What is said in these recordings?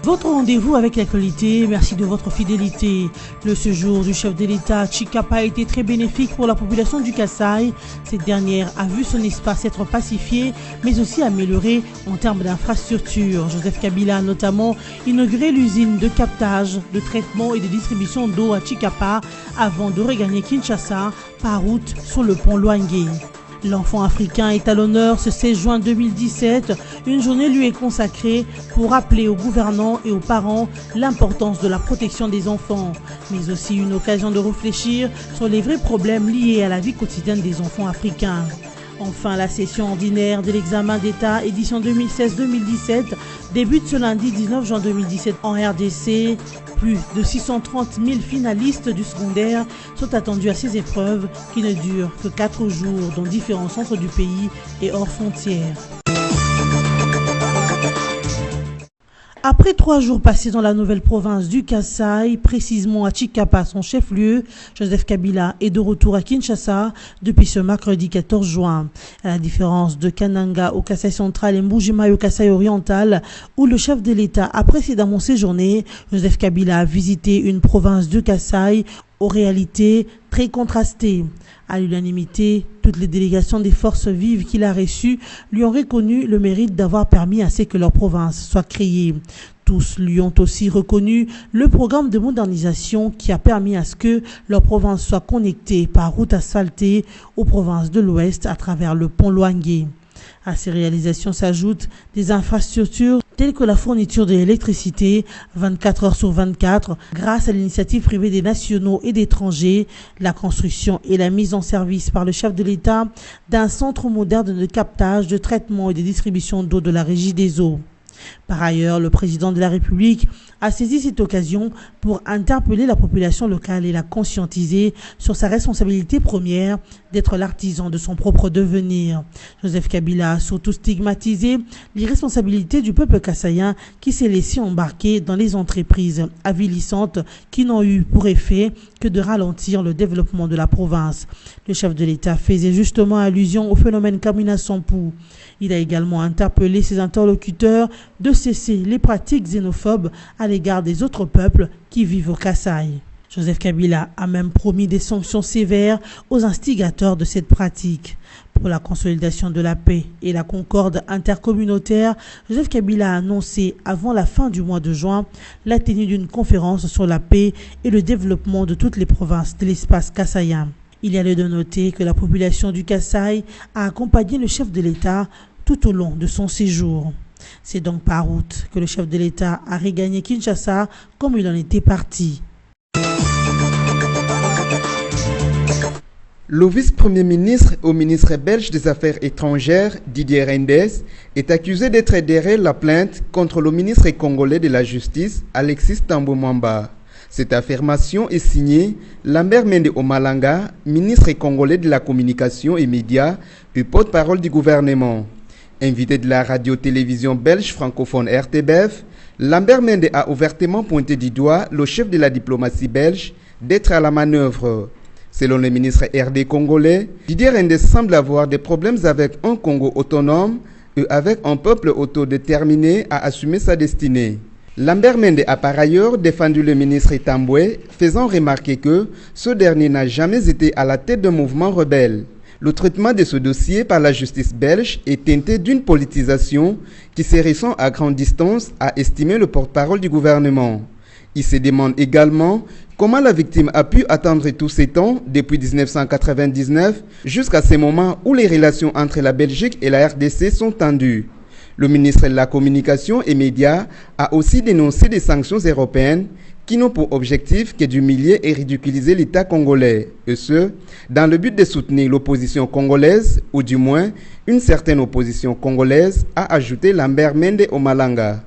Votre rendez-vous avec l'actualité, merci de votre fidélité. Le séjour du chef de l'État Tshikapa a été très bénéfique pour la population du Kasaï. Cette dernière a vu son espace être pacifié, mais aussi amélioré en termes d'infrastructures. Joseph Kabila a notamment inauguré l'usine de captage, de traitement et de distribution d'eau à Tshikapa avant de regagner Kinshasa par route sur le pont Lwangé. L'enfant africain est à l'honneur ce 16 juin 2017. Une journée lui est consacrée pour rappeler aux gouvernants et aux parents l'importance de la protection des enfants, mais aussi une occasion de réfléchir sur les vrais problèmes liés à la vie quotidienne des enfants africains. Enfin, la session ordinaire de l'examen d'État édition 2016-2017 débute ce lundi 19 juin 2017 en RDC. Plus de 630 000 finalistes du secondaire sont attendus à ces épreuves qui ne durent que 4 jours dans différents centres du pays et hors frontières. Après 3 jours passés dans la nouvelle province du Kasaï, précisément à Tshikapa, son chef-lieu, Joseph Kabila est de retour à Kinshasa depuis ce mercredi 14 juin. À la différence de Kananga au Kasaï central et Mbujima au Kasaï oriental, où le chef de l'État a précédemment séjourné, Joseph Kabila a visité une province du Kasaï aux réalités très contrastées. À l'unanimité, toutes les délégations des forces vives qu'il a reçues lui ont reconnu le mérite d'avoir permis à ce que leur province soit créée. Tous lui ont aussi reconnu le programme de modernisation qui a permis à ce que leur province soit connectée par route asphaltée aux provinces de l'Ouest à travers le pont Lwangé. À ces réalisations s'ajoutent des infrastructures telles que la fourniture de l'électricité 24 heures sur 24 grâce à l'initiative privée des nationaux et d'étrangers, la construction et la mise en service par le chef de l'État d'un centre moderne de captage, de traitement et de distribution d'eau de la Régie des eaux. Par ailleurs, le président de la République a saisi cette occasion pour interpeller la population locale et la conscientiser sur sa responsabilité première d'être l'artisan de son propre devenir. Joseph Kabila a surtout stigmatisé l'irresponsabilité du peuple kassaïen qui s'est laissé embarquer dans les entreprises avilissantes qui n'ont eu pour effet que de ralentir le développement de la province. Le chef de l'État faisait justement allusion au phénomène Kamina Sampou. Il a également interpellé ses interlocuteurs de cesser les pratiques xénophobes à l'égard des autres peuples qui vivent au Kasaï. Joseph Kabila a même promis des sanctions sévères aux instigateurs de cette pratique. Pour la consolidation de la paix et la concorde intercommunautaire, Joseph Kabila a annoncé avant la fin du mois de juin la tenue d'une conférence sur la paix et le développement de toutes les provinces de l'espace kassaïen. Il y a lieu de noter que la population du Kasaï a accompagné le chef de l'État tout au long de son séjour. C'est donc par route que le chef de l'État a regagné Kinshasa comme il en était parti. Le vice-premier ministre au ministre belge des Affaires étrangères, Didier Reynders, est accusé d'être derrière la plainte contre le ministre congolais de la Justice, Alexis Thambwe Mwamba. Cette affirmation est signée Lambert Mende Omalanga, ministre congolais de la Communication et Médias et porte-parole du gouvernement. Invité de la radio-télévision belge francophone RTBF, Lambert Mende a ouvertement pointé du doigt le chef de la diplomatie belge d'être à la manœuvre. Selon le ministre RD congolais, Didier Reynders semble avoir des problèmes avec un Congo autonome et avec un peuple autodéterminé à assumer sa destinée. Lambert Mende a par ailleurs défendu le ministre Thambwe, faisant remarquer que ce dernier n'a jamais été à la tête d'un mouvement rebelle. Le traitement de ce dossier par la justice belge est teinté d'une politisation qui se ressent à grande distance, a estimé le porte-parole du gouvernement. Il se demande également comment la victime a pu attendre tous ces temps, depuis 1999, jusqu'à ce moment où les relations entre la Belgique et la RDC sont tendues. Le ministre de la Communication et Médias a aussi dénoncé des sanctions européennes qui n'ont pour objectif que d'humilier et ridiculiser l'État congolais, et ce, dans le but de soutenir l'opposition congolaise, ou du moins une certaine opposition congolaise, a ajouté Lambert Mende Omalanga.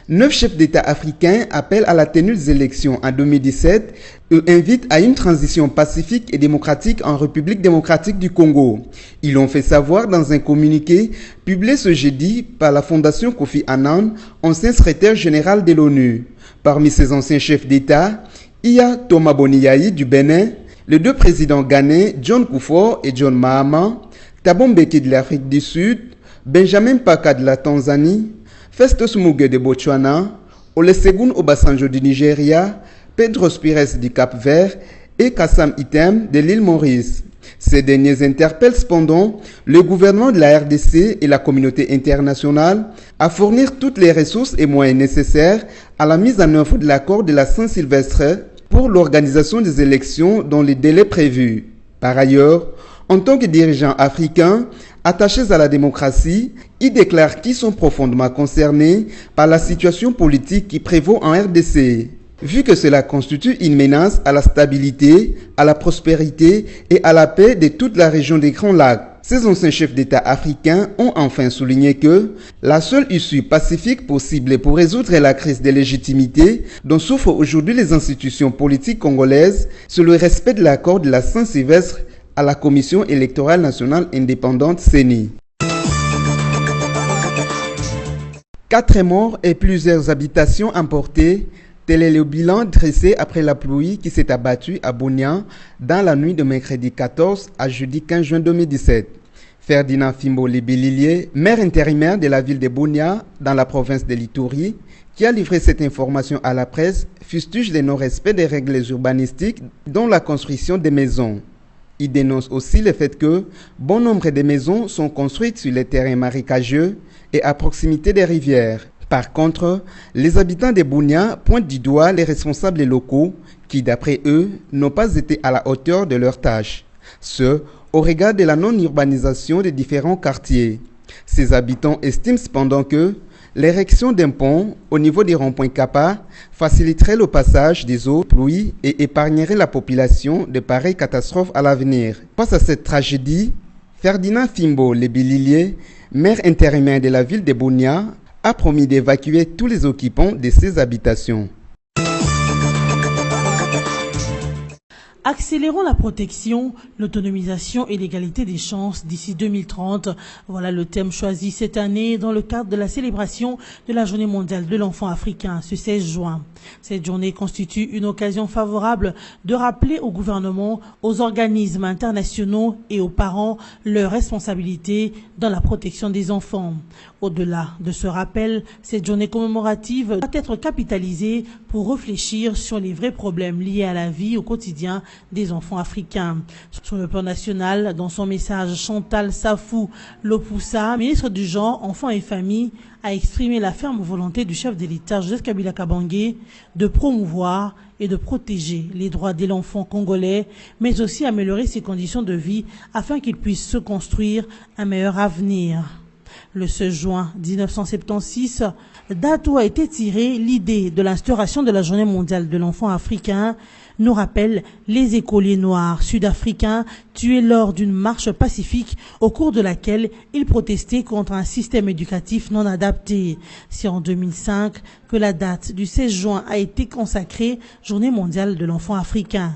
9 chefs d'État africains appellent à la tenue des élections en 2017 et invitent à une transition pacifique et démocratique en République démocratique du Congo. Ils l'ont fait savoir dans un communiqué publié ce jeudi par la Fondation Kofi Annan, ancien secrétaire général de l'ONU. Parmi ces anciens chefs d'État, il y a Thomas Boniyayi du Bénin, les 2 présidents ghanais John Kufuor et John Mahama, Thabo Mbeki de l'Afrique du Sud, Benjamin Paka de la Tanzanie, Festus Muge de Botswana, Olusegun Obasanjo du Nigeria, Pedro Pires du Cap-Vert et Kassam Item de l'île Maurice. Ces derniers interpellent cependant le gouvernement de la RDC et la communauté internationale à fournir toutes les ressources et moyens nécessaires à la mise en œuvre de l'accord de la Saint-Sylvestre pour l'organisation des élections dans les délais prévus. Par ailleurs, en tant que dirigeants africains attachés à la démocratie, ils déclarent qu'ils sont profondément concernés par la situation politique qui prévaut en RDC. Vu que cela constitue une menace à la stabilité, à la prospérité et à la paix de toute la région des Grands Lacs. Ces anciens chefs d'État africains ont enfin souligné que la seule issue pacifique possible pour résoudre la crise de légitimité dont souffrent aujourd'hui les institutions politiques congolaises, c'est le respect de l'accord de la Saint-Sylvestre à la Commission électorale nationale indépendante CENI. 4 morts et plusieurs habitations emportées. Tel est le bilan dressé après la pluie qui s'est abattue à Bunia dans la nuit de mercredi 14 à jeudi 15 juin 2017. Ferdinand Fimbo Lébililier, maire intérimaire de la ville de Bunia dans la province de l'Ituri, qui a livré cette information à la presse, fustige le non-respect des règles urbanistiques dont la construction des maisons. Il dénonce aussi le fait que bon nombre de maisons sont construites sur les terrains marécageux et à proximité des rivières. Par contre, les habitants de Bunia pointent du doigt les responsables locaux qui, d'après eux, n'ont pas été à la hauteur de leurs tâches. Ce, au regard de la non-urbanisation des différents quartiers. Ces habitants estiment cependant que l'érection d'un pont au niveau des ronds-points Kappa faciliterait le passage des eaux de pluie et épargnerait la population de pareilles catastrophes à l'avenir. Face à cette tragédie, Ferdinand Fimbo Lébililier, maire intérimaire de la ville de Bunia, a promis d'évacuer tous les occupants de ces habitations. Accélérons la protection, l'autonomisation et l'égalité des chances d'ici 2030. Voilà le thème choisi cette année dans le cadre de la célébration de la Journée mondiale de l'enfant africain ce 16 juin. Cette journée constitue une occasion favorable de rappeler au gouvernement, aux organismes internationaux et aux parents leurs responsabilités dans la protection des enfants. Au-delà de ce rappel, cette journée commémorative doit être capitalisée pour réfléchir sur les vrais problèmes liés à la vie au quotidien des enfants africains. Sur le plan national, dans son message, Chantal Safou Lopoussa, ministre du Genre, Enfants et Familles, a exprimé la ferme volonté du chef de l'État, Joseph Kabila Kabange, de promouvoir et de protéger les droits de l'enfant congolais, mais aussi améliorer ses conditions de vie afin qu'il puisse se construire un meilleur avenir. Le 16 juin 1976, date où a été tirée l'idée de l'instauration de la Journée mondiale de l'enfant africain, nous rappelle les écoliers noirs sud-africains tués lors d'une marche pacifique au cours de laquelle ils protestaient contre un système éducatif non adapté. C'est en 2005 que la date du 16 juin a été consacrée Journée mondiale de l'enfant africain.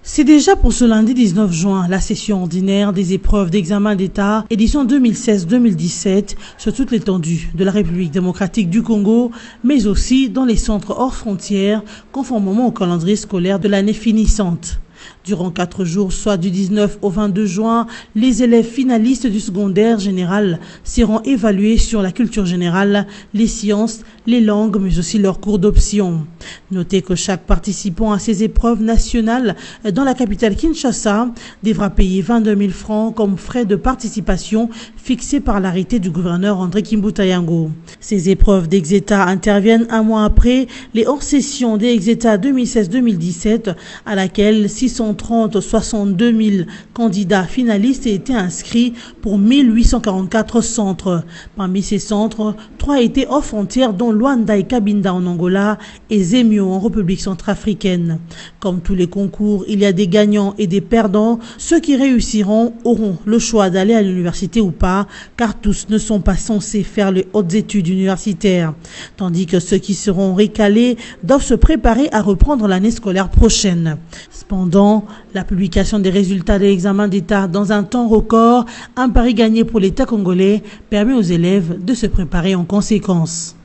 C'est déjà pour ce lundi 19 juin la session ordinaire des épreuves d'examen d'État édition 2016-2017 sur toute l'étendue de la République démocratique du Congo, mais aussi dans les centres hors frontières, conformément au calendrier scolaire de l'année finissante. Durant 4 jours, soit du 19 au 22 juin, les élèves finalistes du secondaire général seront évalués sur la culture générale, les sciences, les langues, mais aussi leurs cours d'option. Notez que chaque participant à ces épreuves nationales dans la capitale Kinshasa devra payer 22 000 francs comme frais de participation fixés par l'arrêté du gouverneur André Kimbuta Yango. Ces épreuves d'Exeta interviennent un mois après les hors-sessions des Exeta 2016-2017 à laquelle 62 000 candidats finalistes étaient inscrits pour 1844 centres. Parmi ces centres, 3 étaient hors frontières, dont Luanda et Cabinda en Angola et Zemio en République centrafricaine. Comme tous les concours, il y a des gagnants et des perdants. Ceux qui réussiront auront le choix d'aller à l'université ou pas, car tous ne sont pas censés faire les hautes études universitaires. Tandis que ceux qui seront recalés doivent se préparer à reprendre l'année scolaire prochaine. Cependant, la publication des résultats de l'examen d'État dans un temps record, un pari gagné pour l'État congolais, permet aux élèves de se préparer en conséquence.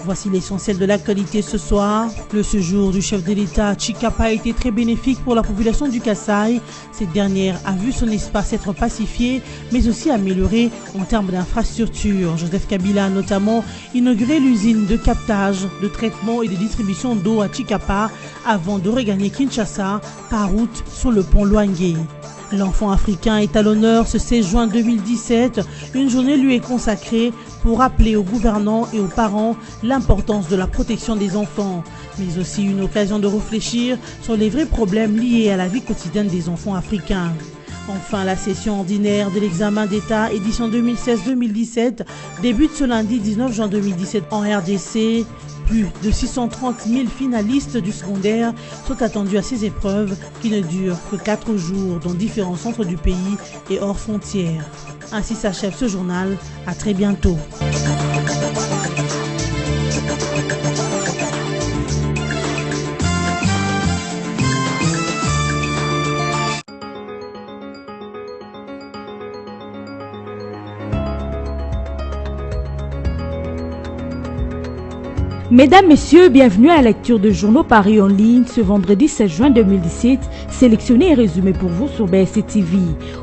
Voici l'essentiel de l'actualité ce soir. Le séjour du chef de l'État à Chikapa a été très bénéfique pour la population du Kasaï. Cette dernière a vu son espace être pacifié, mais aussi amélioré en termes d'infrastructures. Joseph Kabila a notamment inauguré l'usine de captage, de traitement et de distribution d'eau à Chikapa avant de regagner Kinshasa par route sur le pont Luange. L'enfant africain est à l'honneur ce 16 juin 2017. Une journée lui est consacrée pour rappeler aux gouvernants et aux parents l'importance de la protection des enfants, mais aussi une occasion de réfléchir sur les vrais problèmes liés à la vie quotidienne des enfants africains. Enfin, la session ordinaire de l'examen d'État édition 2016-2017 débute ce lundi 19 juin 2017 en RDC. Plus de 630 000 finalistes du secondaire sont attendus à ces épreuves qui ne durent que 4 jours dans différents centres du pays et hors frontières. Ainsi s'achève ce journal. À très bientôt. Mesdames, Messieurs, bienvenue à la lecture de journaux Paris en ligne ce vendredi 16 juin 2017, sélectionné et résumé pour vous sur BSC TV.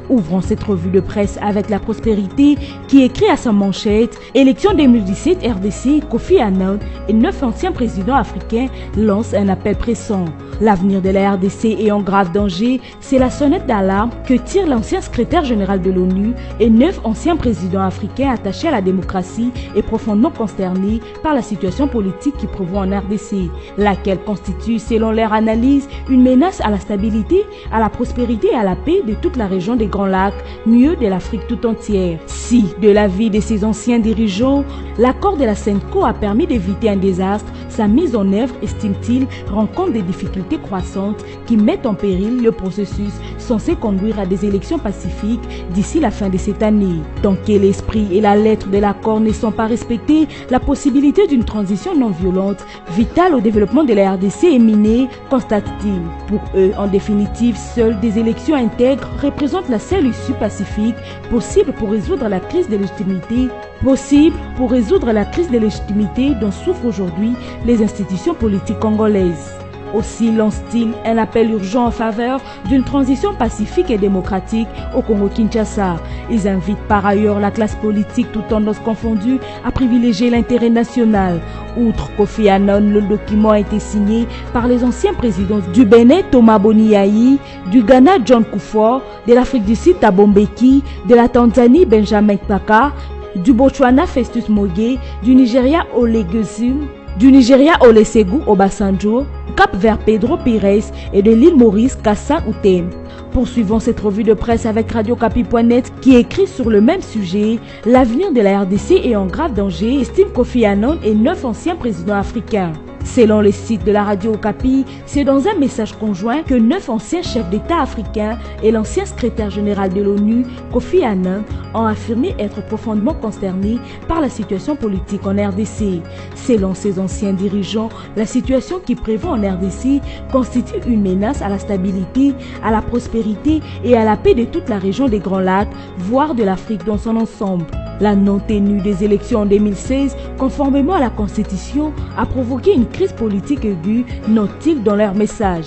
Ouvrons cette revue de presse avec La Prospérité qui écrit à sa manchette « Élection 2017 RDC, Kofi Annan et 9 anciens présidents africains lancent un appel pressant. L'avenir de la RDC est en grave danger, c'est la sonnette d'alarme que tire l'ancien secrétaire général de l'ONU et 9 anciens présidents africains attachés à la démocratie et profondément consternés par la situation politique qui prévaut en RDC, laquelle constitue, selon leur analyse, une menace à la stabilité, à la prospérité et à la paix de toute la région des Grands Lacs, mieux de l'Afrique tout entière. Si, de l'avis de ces anciens dirigeants, l'accord de la CENCO a permis d'éviter un désastre, sa mise en œuvre, estime-t-il, rencontre des difficultés croissantes qui mettent en péril le processus censé conduire à des élections pacifiques d'ici la fin de cette année. Tant que l'esprit et la lettre de l'accord ne sont pas respectés, la possibilité d'une transition non violente, vitale au développement de la RDC est minée, constate-t-il. Pour eux, en définitive, seules des élections intègres représentent la seule issue pacifique possible pour résoudre la crise de légitimité dont souffrent aujourd'hui les institutions politiques congolaises. Aussi lance-t-il un appel urgent en faveur d'une transition pacifique et démocratique au Congo-Kinshasa. Ils invitent par ailleurs la classe politique, tout tendances confondues, à privilégier l'intérêt national. Outre Kofi Annan, le document a été signé par les anciens présidents du Bénin, Thomas Boni Yayi, du Ghana, John Kufuor, de l'Afrique du Sud, Thabo Mbeki, de la Tanzanie, Benjamin Mkapa, du Botswana, Festus Mogae, du Nigeria, Olusegun Obasanjo, Cap-Vert, Pedro Pires et de l'île Maurice, Kassan Outem. Poursuivons cette revue de presse avec radiocapi.net qui écrit sur le même sujet « L'avenir de la RDC est en grave danger », estime Kofi Annan et 9 anciens présidents africains. Selon le site de la Radio Okapi, c'est dans un message conjoint que 9 anciens chefs d'État africains et l'ancien secrétaire général de l'ONU, Kofi Annan, ont affirmé être profondément consternés par la situation politique en RDC. Selon ces anciens dirigeants, la situation qui prévaut en RDC constitue une menace à la stabilité, à la prospérité et à la paix de toute la région des Grands Lacs, voire de l'Afrique dans son ensemble. La non-tenue des élections en 2016, conformément à la Constitution, a provoqué une crise politique aiguë, notent-ils dans leur message.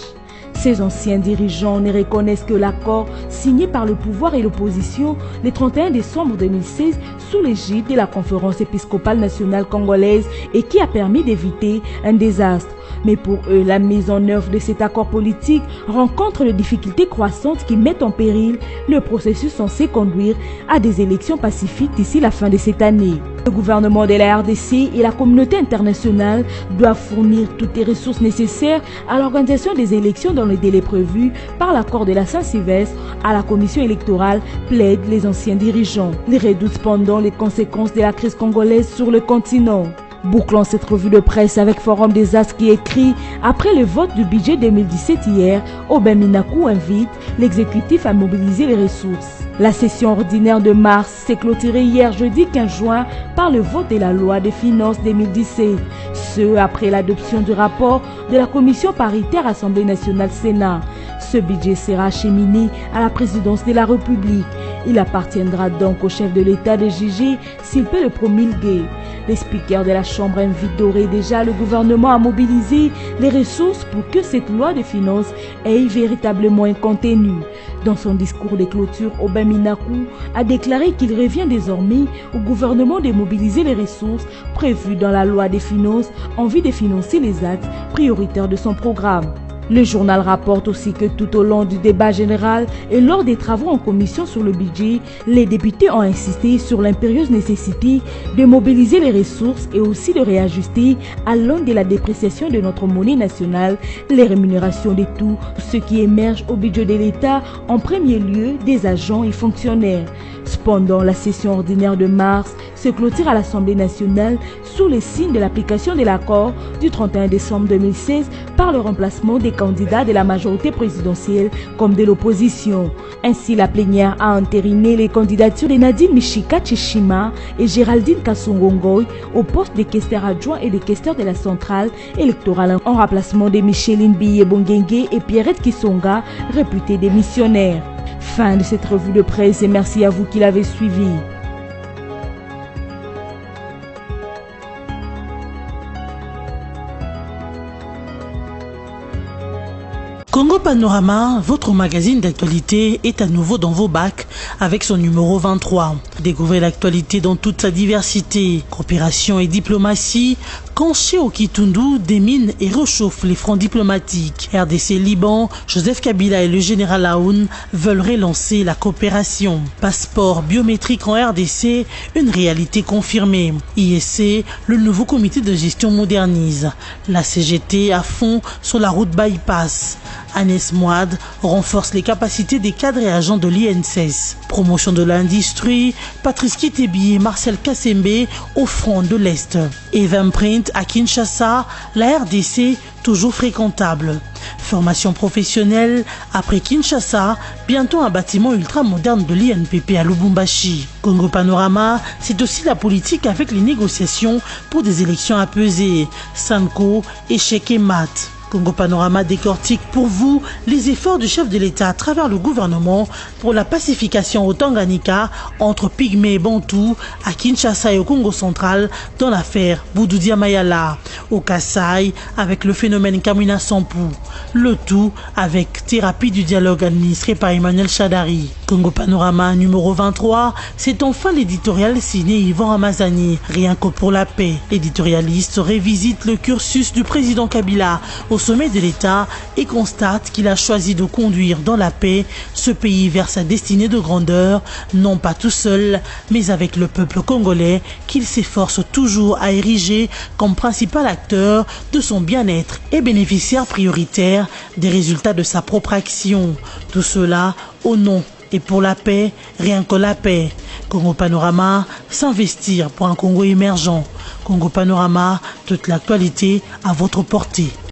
Ces anciens dirigeants ne reconnaissent que l'accord signé par le pouvoir et l'opposition le 31 décembre 2016 sous l'égide de la Conférence épiscopale nationale congolaise et qui a permis d'éviter un désastre. Mais pour eux, la mise en œuvre de cet accord politique rencontre des difficultés croissantes qui mettent en péril le processus censé conduire à des élections pacifiques d'ici la fin de cette année. Le gouvernement de la RDC et la communauté internationale doivent fournir toutes les ressources nécessaires à l'organisation des élections dans les délais prévus par l'accord de la Saint-Sylvestre à la commission électorale, plaident les anciens dirigeants. Ils redoutent cependant les conséquences de la crise congolaise sur le continent. Bouclons cette revue de presse avec Forum des As qui écrit « Après le vote du budget 2017 hier, Aubin Minakou invite l'exécutif à mobiliser les ressources. La session ordinaire de mars s'est clôturée hier jeudi 15 juin par le vote de la loi des finances 2017, ce après l'adoption du rapport de la commission paritaire Assemblée nationale Sénat. Ce budget sera acheminé à la présidence de la République. Il appartiendra donc au chef de l'État de juger s'il peut le promulguer. Les speakers de la Chambre invitent d'ores et déjà le gouvernement à mobiliser les ressources pour que cette loi de finances ait véritablement un contenu. Dans son discours de clôture, Aubin Minakou a déclaré qu'il revient désormais au gouvernement de mobiliser les ressources prévues dans la loi des finances en vue de financer les axes prioritaires de son programme. Le journal rapporte aussi que tout au long du débat général et lors des travaux en commission sur le budget, les députés ont insisté sur l'impérieuse nécessité de mobiliser les ressources et aussi de réajuster à l'aune de la dépréciation de notre monnaie nationale les rémunérations de tout ce qui émerge au budget de l'État, en premier lieu des agents et fonctionnaires. Cependant, la session ordinaire de mars se clôture à l'Assemblée nationale sous les signes de l'application de l'accord du 31 décembre 2016 par le remplacement des candidats de la majorité présidentielle comme de l'opposition. Ainsi, la plénière a entériné les candidatures de Nadine Mishika Tchishima et Géraldine Kassongongoy au poste de questeur adjoint et de questeur de la centrale électorale en remplacement de Micheline Biye-Bongengue et Pierrette Kisonga, réputés démissionnaires. Fin de cette revue de presse et merci à vous qui l'avez suivi. Congo Panorama, votre magazine d'actualité, est à nouveau dans vos bacs avec son numéro 23. Découvrez l'actualité dans toute sa diversité. Coopération et diplomatie, Kanché au Kitundu démine et réchauffe les fronts diplomatiques. RDC Liban, Joseph Kabila et le général Aoun veulent relancer la coopération. Passeport biométrique en RDC, une réalité confirmée. ISC, le nouveau comité de gestion modernise. La CGT à fond sur la route bypass. Agnès Moad renforce les capacités des cadres et agents de l'INSS. Promotion de l'industrie, Patrice Kitebi et Marcel Kassembe au front de l'Est. Eventprint à Kinshasa, la RDC toujours fréquentable. Formation professionnelle, après Kinshasa, bientôt un bâtiment ultra-moderne de l'INPP à Lubumbashi. Congo Panorama, c'est aussi la politique avec les négociations pour des élections apaisées. Sanko, échec et mat. Congo Panorama décortique pour vous les efforts du chef de l'État à travers le gouvernement pour la pacification au Tanganyika entre Pygmées et Bantous, à Kinshasa et au Congo central dans l'affaire Boudoudia Mayala, au Kasaï avec le phénomène Kamina Sampou, le tout avec thérapie du dialogue administré par Emmanuel Chadari. Congo Panorama numéro 23, c'est enfin l'éditorial signé Yvan Ramazani, Rien que pour la paix. L'éditorialiste révisite le cursus du président Kabila au sommet de l'État et constate qu'il a choisi de conduire dans la paix ce pays vers sa destinée de grandeur, non pas tout seul, mais avec le peuple congolais qu'il s'efforce toujours à ériger comme principal acteur de son bien-être et bénéficiaire prioritaire des résultats de sa propre action. Tout cela au nom et pour la paix, rien que la paix. Congo Panorama, s'investir pour un Congo émergent. Congo Panorama, toute l'actualité à votre portée.